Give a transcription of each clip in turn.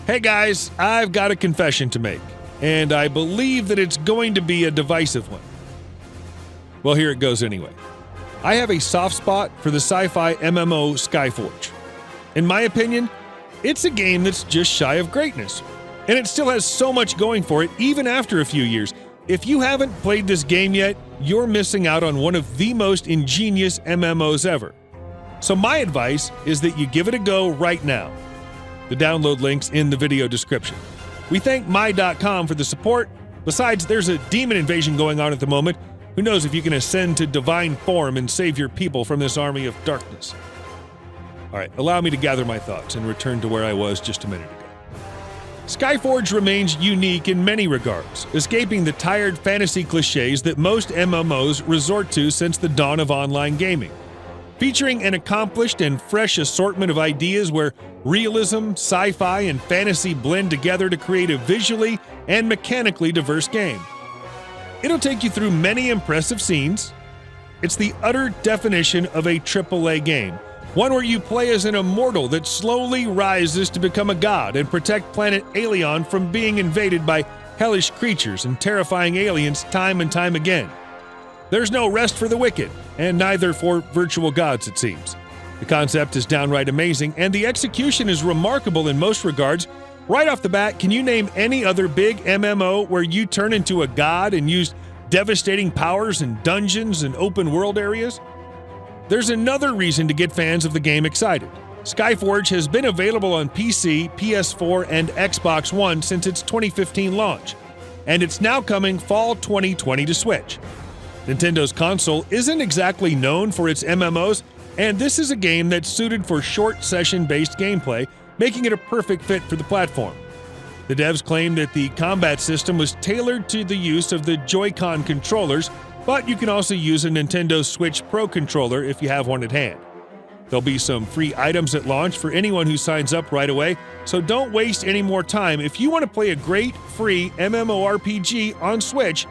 Hey guys, I've got a confession to make, and I believe that it's going to be a divisive one. Well, here it goes anyway. I have a soft spot for the sci-fi MMO Skyforge. In my opinion, it's a game that's just shy of greatness, and it still has so much going for it even after a few years. If you haven't played this game yet, you're missing out on one of the most ingenious MMOs ever. So my advice is that you give it a go right now. The download link's in the video description. We thank my.com for the support. Besides, there's a demon invasion going on at the moment. Who knows if you can ascend to divine form and save your people from this army of darkness. All right, allow me to gather my thoughts and return to where I was just a minute ago. Skyforge remains unique in many regards, escaping the tired fantasy cliches that most MMOs resort to since the dawn of online gaming. Featuring an accomplished and fresh assortment of ideas where realism, sci-fi, and fantasy blend together to create a visually and mechanically diverse game. It'll take you through many impressive scenes. It's the utter definition of a AAA game, one where you play as an immortal that slowly rises to become a god and protect planet Aelion from being invaded by hellish creatures and terrifying aliens time and time again. There's no rest for the wicked, and neither for virtual gods, it seems. The concept is downright amazing, and the execution is remarkable in most regards. Right off the bat, can you name any other big MMO where you turn into a god and use devastating powers in dungeons and open-world areas? There's another reason to get fans of the game excited. Skyforge has been available on PC, PS4, and Xbox One since its 2015 launch, and it's now coming fall 2020 to Switch. Nintendo's console isn't exactly known for its MMOs, and this is a game that's suited for short session-based gameplay, making it a perfect fit for the platform. The devs claim that the combat system was tailored to the use of the Joy-Con controllers, but you can also use a Nintendo Switch Pro controller if you have one at hand. There'll be some free items at launch for anyone who signs up right away, so don't waste any more time. If you want to play a great, free MMORPG on Switch,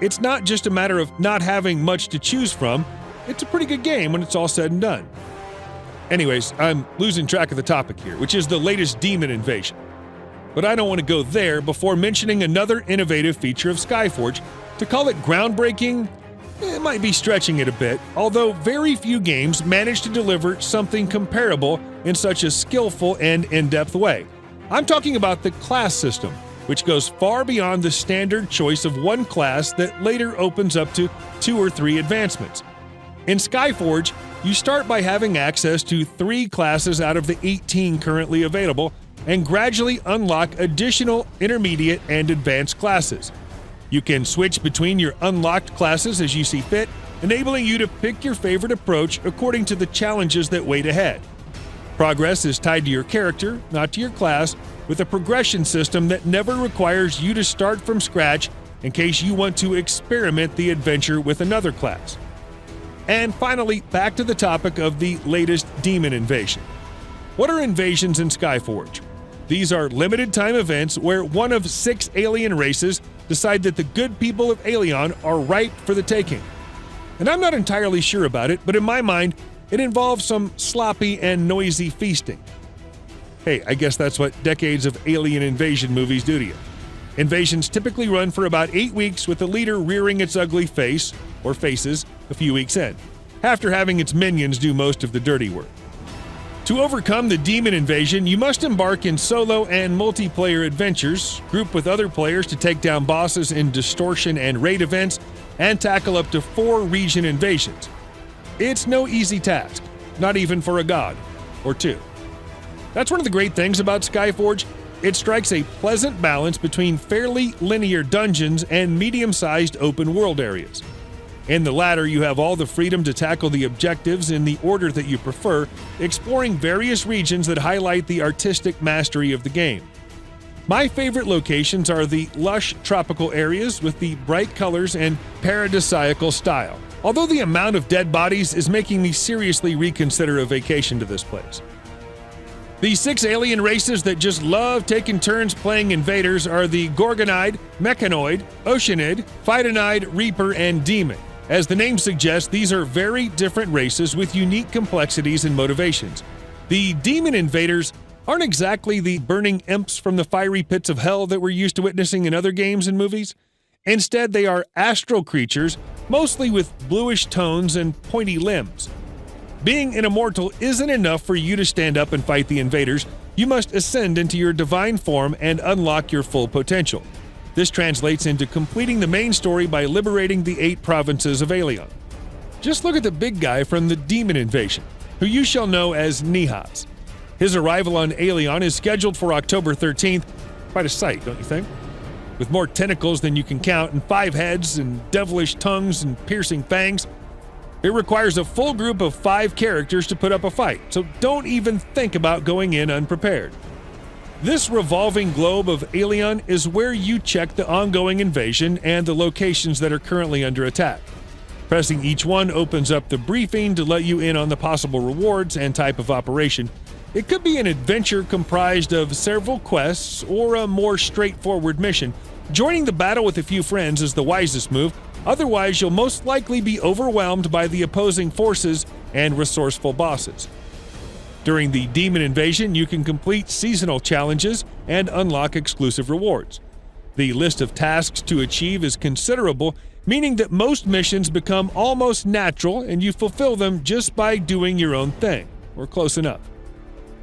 it's not just a matter of not having much to choose from. It's a pretty good game when it's all said and done. Anyways, I'm losing track of the topic here, which is the latest demon invasion. But I don't want to go there before mentioning another innovative feature of Skyforge. To call it groundbreaking, it might be stretching it a bit, although very few games manage to deliver something comparable in such a skillful and in-depth way. I'm talking about the class system, which goes far beyond the standard choice of one class that later opens up to 2 or 3 advancements. In Skyforge, you start by having access to 3 classes out of the 18 currently available, and gradually unlock additional intermediate and advanced classes. You can switch between your unlocked classes as you see fit, enabling you to pick your favorite approach according to the challenges that wait ahead. Progress is tied to your character, not to your class, with a progression system that never requires you to start from scratch in case you want to experiment the adventure with another class. And finally, back to the topic of the latest demon invasion. What are invasions in Skyforge? These are limited-time events where one of 6 alien races decide that the good people of Aelion are ripe for the taking. And I'm not entirely sure about it, but in my mind, it involves some sloppy and noisy feasting. Hey, I guess that's what decades of alien invasion movies do to you. Invasions typically run for about 8 weeks, with the leader rearing its ugly face, or faces, a few weeks in, after having its minions do most of the dirty work. To overcome the demon invasion, you must embark in solo and multiplayer adventures, group with other players to take down bosses in distortion and raid events, and tackle up to 4 region invasions. It's no easy task, not even for a god, or 2. That's one of the great things about Skyforge. It strikes a pleasant balance between fairly linear dungeons and medium-sized open-world areas. In the latter, you have all the freedom to tackle the objectives in the order that you prefer, exploring various regions that highlight the artistic mastery of the game. My favorite locations are the lush tropical areas with the bright colors and paradisiacal style, although the amount of dead bodies is making me seriously reconsider a vacation to this place. The 6 alien races that just love taking turns playing invaders are the Gorgonide, Mechanoid, Oceanid, Phytonide, Reaper, and Demon. As the name suggests, these are very different races with unique complexities and motivations. The Demon Invaders aren't exactly the burning imps from the fiery pits of hell that we're used to witnessing in other games and movies. Instead, they are astral creatures, mostly with bluish tones and pointy limbs. Being an immortal isn't enough for you to stand up and fight the invaders. You must ascend into your divine form and unlock your full potential. This translates into completing the main story by liberating the 8 provinces of Aelion. Just look at the big guy from the demon invasion, who you shall know as Nihaz. His arrival on Aelion is scheduled for October 13th. Quite a sight, don't you think? With more tentacles than you can count, and 5 heads, and devilish tongues, and piercing fangs. It requires a full group of 5 characters to put up a fight, so don't even think about going in unprepared. This revolving globe of Aelion is where you check the ongoing invasion and the locations that are currently under attack. Pressing each one opens up the briefing to let you in on the possible rewards and type of operation. It could be an adventure comprised of several quests or a more straightforward mission. Joining the battle with a few friends is the wisest move, otherwise you'll most likely be overwhelmed by the opposing forces and resourceful bosses. During the demon invasion, you can complete seasonal challenges and unlock exclusive rewards. The list of tasks to achieve is considerable, meaning that most missions become almost natural and you fulfill them just by doing your own thing, or close enough.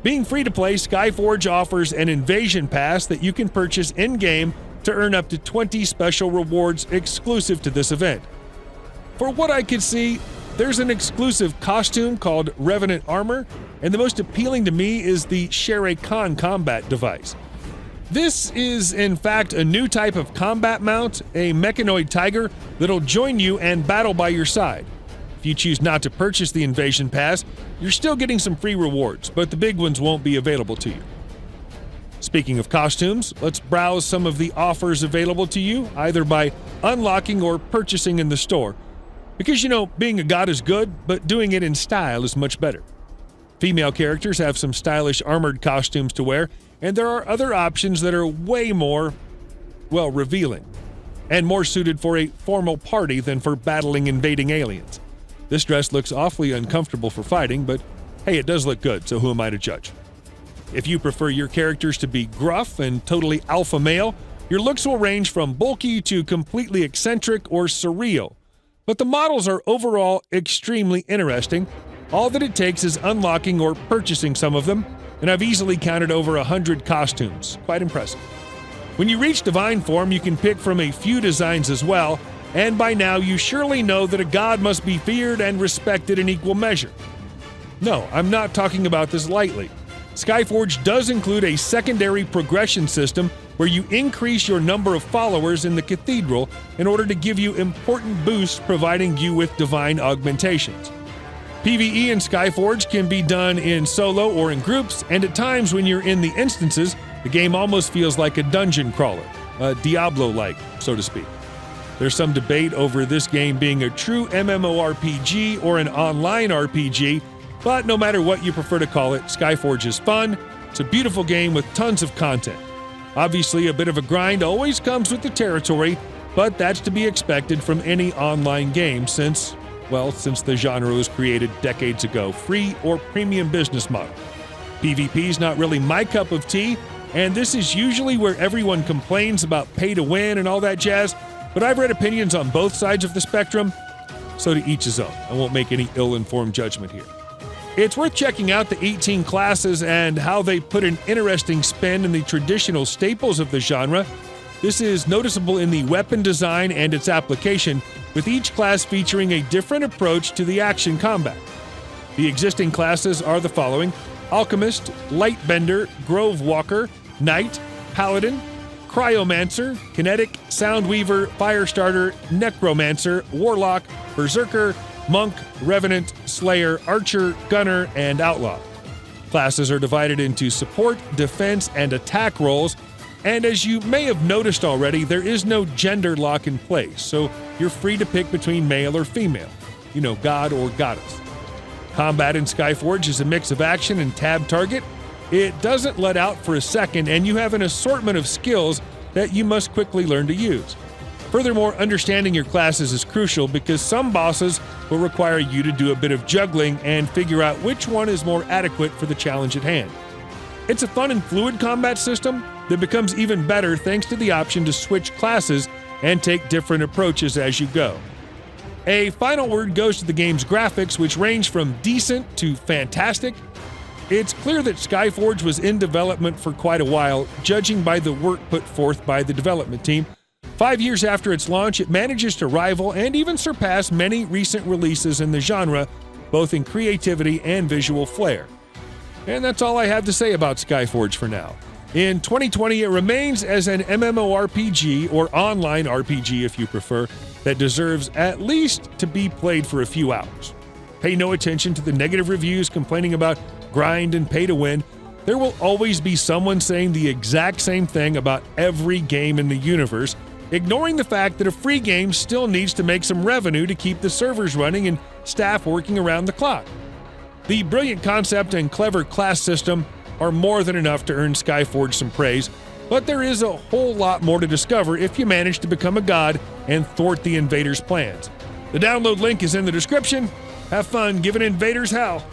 Being free to play, Skyforge offers an invasion pass that you can purchase in-game to earn up to 20 special rewards exclusive to this event. For what I could see, there's an exclusive costume called Revenant Armor, and the most appealing to me is the Shere Khan combat device. This is, in fact, a new type of combat mount, a mechanoid tiger that'll join you and battle by your side. If you choose not to purchase the Invasion Pass, you're still getting some free rewards, but the big ones won't be available to you. Speaking of costumes, let's browse some of the offers available to you, either by unlocking or purchasing in the store. Because, being a god is good, but doing it in style is much better. Female characters have some stylish armored costumes to wear, and there are other options that are way more, revealing, and more suited for a formal party than for battling invading aliens. This dress looks awfully uncomfortable for fighting, but hey, it does look good, so who am I to judge? If you prefer your characters to be gruff and totally alpha male, your looks will range from bulky to completely eccentric or surreal. But the models are overall extremely interesting. All that it takes is unlocking or purchasing some of them, and I've easily counted over 100 costumes. Quite impressive. When you reach divine form, you can pick from a few designs as well, and by now you surely know that a god must be feared and respected in equal measure. No, I'm not talking about this lightly. Skyforge does include a secondary progression system where you increase your number of followers in the cathedral in order to give you important boosts, providing you with divine augmentations. PvE in Skyforge can be done in solo or in groups, and at times when you're in the instances, the game almost feels like a dungeon crawler, Diablo-like, so to speak. There's some debate over this game being a true MMORPG or an online RPG, but no matter what you prefer to call it, Skyforge is fun. It's a beautiful game with tons of content. Obviously, a bit of a grind always comes with the territory, but that's to be expected from any online game since the genre was created decades ago, free or premium business model. PvP is not really my cup of tea, and this is usually where everyone complains about pay to win and all that jazz, but I've read opinions on both sides of the spectrum, so to each his own. I won't make any ill-informed judgment here. It's worth checking out the 18 classes and how they put an interesting spin in the traditional staples of the genre. This is noticeable in the weapon design and its application, with each class featuring a different approach to the action combat. The existing classes are the following: Alchemist, Lightbender, Grove Walker, Knight, Paladin, Cryomancer, Kinetic, Soundweaver, Firestarter, Necromancer, Warlock, Berserker, Monk, Revenant, Slayer, Archer, Gunner, and Outlaw. Classes are divided into support, defense, and attack roles, and as you may have noticed already, there is no gender lock in place, so you're free to pick between male or female, god or goddess. Combat in Skyforge is a mix of action and tab target. It doesn't let out for a second, and you have an assortment of skills that you must quickly learn to use. Furthermore, understanding your classes is crucial because some bosses will require you to do a bit of juggling and figure out which one is more adequate for the challenge at hand. It's a fun and fluid combat system that becomes even better thanks to the option to switch classes and take different approaches as you go. A final word goes to the game's graphics, which range from decent to fantastic. It's clear that Skyforge was in development for quite a while, judging by the work put forth by the development team. 5 years after its launch, it manages to rival and even surpass many recent releases in the genre, both in creativity and visual flair. And that's all I have to say about Skyforge for now. In 2020, it remains as an MMORPG, or online RPG if you prefer, that deserves at least to be played for a few hours. Pay no attention to the negative reviews complaining about grind and pay to win. There will always be someone saying the exact same thing about every game in the universe, ignoring the fact that a free game still needs to make some revenue to keep the servers running and staff working around the clock. The brilliant concept and clever class system are more than enough to earn Skyforge some praise, but there is a whole lot more to discover if you manage to become a god and thwart the invaders' plans. The download link is in the description. Have fun giving invaders hell.